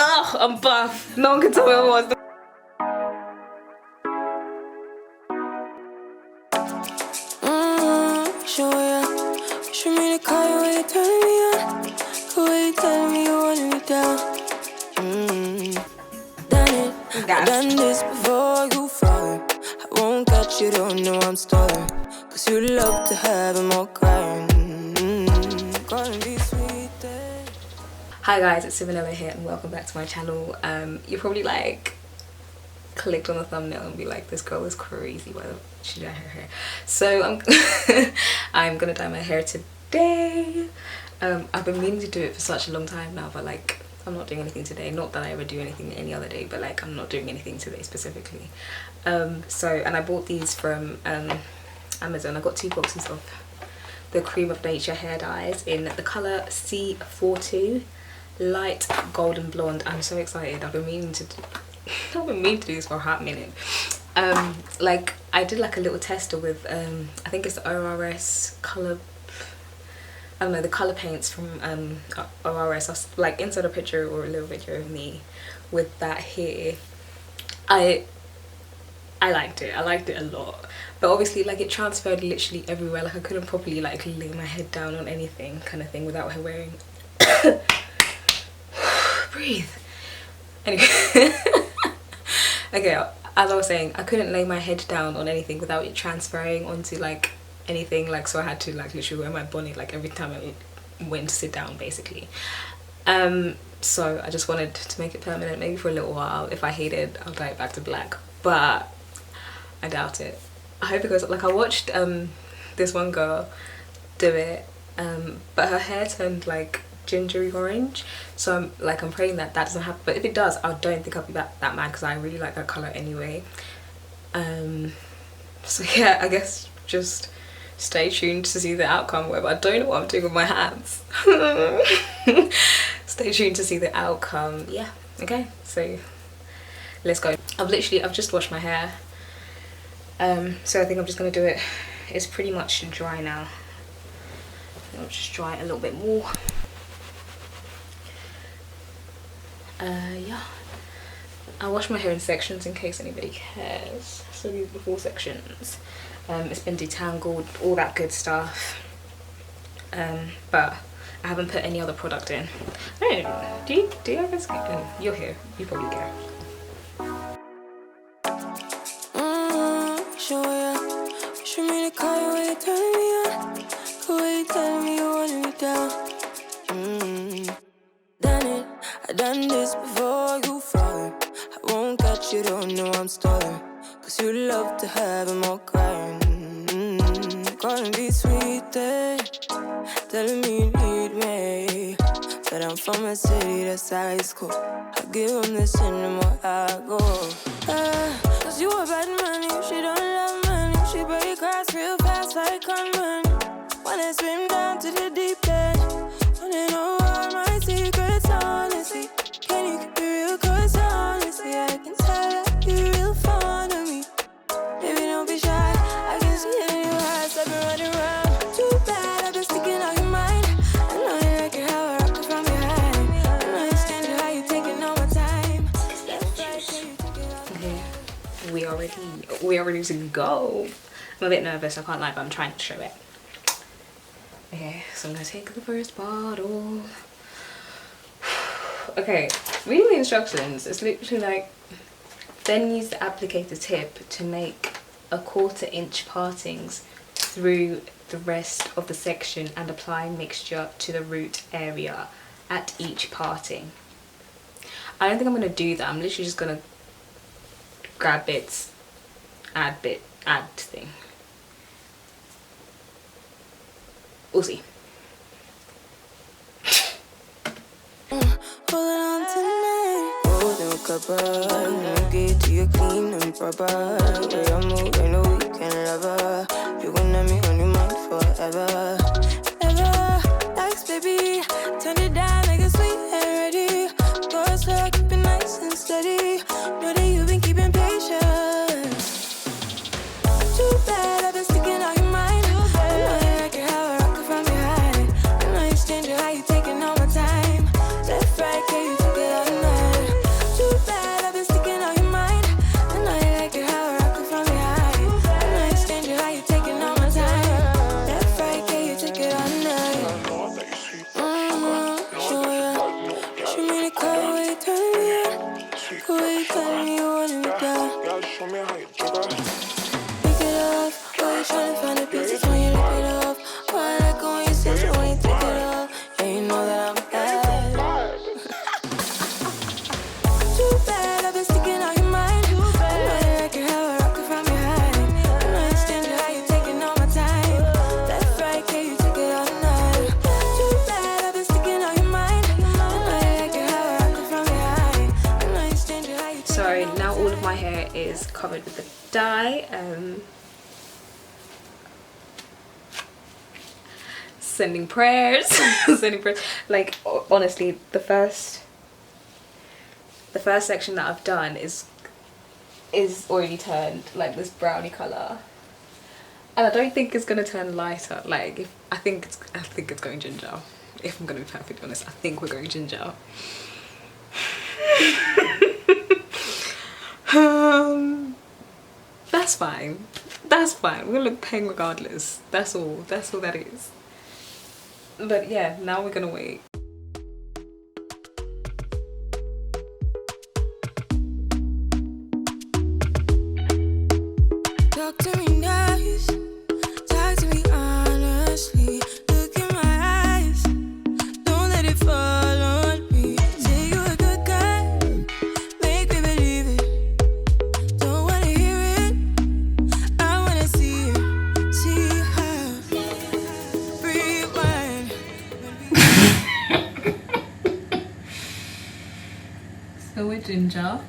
Oh, I'm buff. No one can tell me I was. Show ya. Show me the car when you turn me on. The way you tell me you want me down. Done it. I've done this before you fall. I won't catch you, don't know I'm stalling. Cause you love to have them all crying. Calling me sweet. Hi guys, it's Sibonelokobe here and welcome back to my channel. You probably like clicked on the thumbnail and be like, this girl is crazy, why the she dye her hair? So I'm gonna dye my hair today. I've been meaning to do it for such a long time now, but like I'm not doing anything today. Not that I ever do anything any other day, but like I'm not doing anything today specifically. And I bought these from Amazon. I got 2 boxes of the Creme of Nature hair dyes in the colour C42 Light Golden Blonde. I'm so excited. I've been meaning to do this for a hot minute. Like I did like a little tester with I think it's the ORS colour, I don't know, the colour paints from ORS. I was like insert a picture or a little video of me with that hair. I liked it. I liked it a lot, but obviously like it transferred literally everywhere. Like I couldn't properly like lay my head down on anything kind of thing without her wearing breathe. Anyway. Okay, as I was saying, I couldn't lay my head down on anything without it transferring onto like anything, like so I had to like literally wear my bonnet like every time I went to sit down basically. So I just wanted to make it permanent, maybe for a little while. If I hate it, I'll dye it back to black, but I doubt it. I hope it goes, like I watched this one girl do it, but her hair turned like gingery orange, so I'm praying that that doesn't happen, but if it does, I don't think I'll be that mad because I really like that color anyway. So yeah, I guess just stay tuned to see the outcome. Whatever, I don't know what I'm doing with my hands. Stay tuned to see the outcome. Yeah, okay, so let's go. I've just washed my hair, so I think I'm just gonna do it. It's pretty much dry now. I'll just dry it a little bit more. Yeah, I wash my hair in sections in case anybody cares. So these are the 4 sections. It's been detangled, all that good stuff, but I haven't put any other product in. I don't know, do you ever skip? You're here, you probably care. Show me the car when you turn me on. The way you tell me you want me down. Done it. I've done this before you fall. I won't catch you, don't know I'm stalling. Cause you love to have them all crying. Calling me sweet, telling me you need me. But I'm from a city that's high school. I give them this and the more I go. Cause you a bad money, she don't love money. She break grass real fast like conman. Wanna swim down to the deep end. Wanna know all my secrets, honestly. Can you keep it real? Cause honestly, I can tell that you're real fond of me. Baby, don't be shy, I can see it in your eyes. I've been running around, too bad, I've been sticking on your mind. I know you like it how I rock it from behind. I know you stand it, how you taking all my time. That's right, so you take it all. Okay, we are ready to go. I'm a bit nervous, I can't lie, but I'm trying to show it. Okay, so I'm gonna take the first bottle. Okay, reading the instructions, it's literally like, then use the applicator tip to make a 1/4 inch partings through the rest of the section and apply mixture to the root area at each parting. I don't think I'm gonna do that. I'm literally just gonna grab bits, add thing. We'll see. Holding on tonight. Holding a couple. Get to your clean and proper. Way I move, ain't no weekend lover. You gon' have me on your mind forever. Ever. Thanks, baby. Turn it down, make it sweet and ready. Go slow, keep it nice and steady. Know that you've been keeping patience. Too bad, I've been sticking on your mind. I know you like it how I rock it from behind. I know you stand it, how you taking all my time. Left, right, can you take it all night? my hair is covered with the dye. Sending prayers. Sending prayers. Like, honestly, the first section that I've done is already turned like this brownie color, and I don't think it's gonna turn lighter. Like, I think it's going ginger. If I'm gonna be perfectly honest, I think we're going ginger. That's fine. That's fine. We're gonna look pink regardless. That's all that is. But yeah, now we're gonna wait. Talk to me nice, talk to me honestly. Look in my eyes, don't let it fall on me. Say you're a good guy, make me believe it. Don't wanna hear it, I wanna see it. See how, rewind. So with ginger,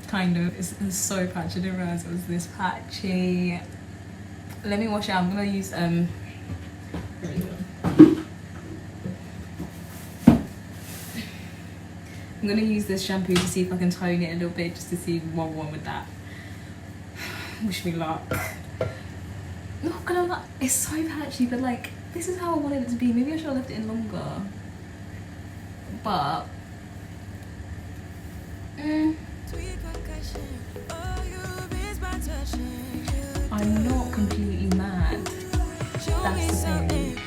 kind of, it's so patchy. I didn't realize it was this patchy. Let me wash it out. I'm gonna use I'm gonna use this shampoo to see if I can tone it a little bit, just to see what I want with that. Wish me luck. Not gonna lie, it's so patchy, but like, this is how I wanted it to be. Maybe I should have left it in longer, but I'm not completely mad. That's the thing.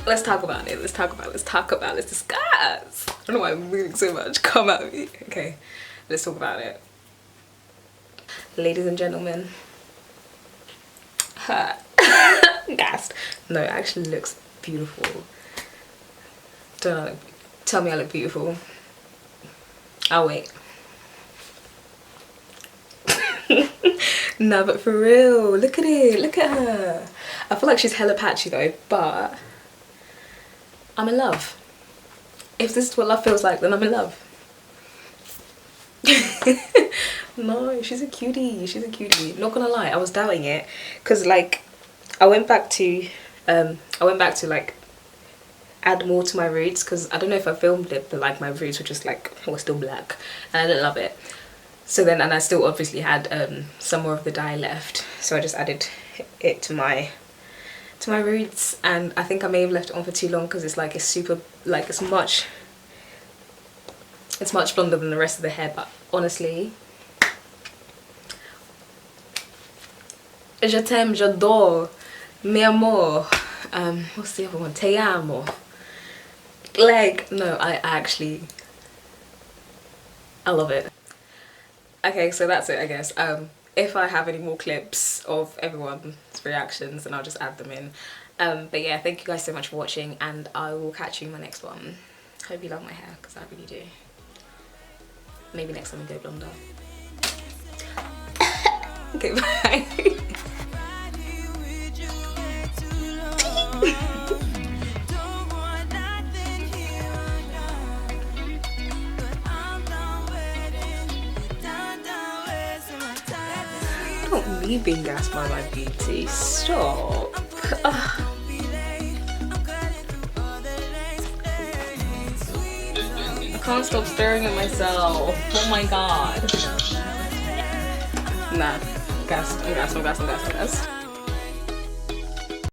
Let's talk about it. Let's discuss. I don't know why I'm moving so much. Come at me. Okay, let's talk about it. Ladies and gentlemen. Gassed. No, it actually looks beautiful. Don't tell me I look beautiful. I'll wait. No, but for real, look at it. Look at her. I feel like she's hella patchy though, but I'm in love. If this is what love feels like, then I'm in love. No, she's a cutie. She's a cutie. Not gonna lie, I was doubting it because like I went back to like add more to my roots because I don't know if I filmed it, but like my roots were just like were still black and I didn't love it. So then, and I still obviously had some more of the dye left, so I just added it to my roots, and I think I may have left it on for too long because it's like it's super, like it's much blonder than the rest of the hair. But honestly, je t'aime, j'adore, mi amor, what's the other one, te amo. Like, no, I love it. Okay, so that's it, I guess. If I have any more clips of everyone's reactions, then I'll just add them in. But yeah, thank you guys so much for watching, and I will catch you in my next one. Hope you love my hair, because I really do. Maybe next time we go blonder. Okay, bye. Don't me being gassed by my beauty. Stop. Ugh. I can't stop staring at myself. Oh my god. Nah. I'm gassed.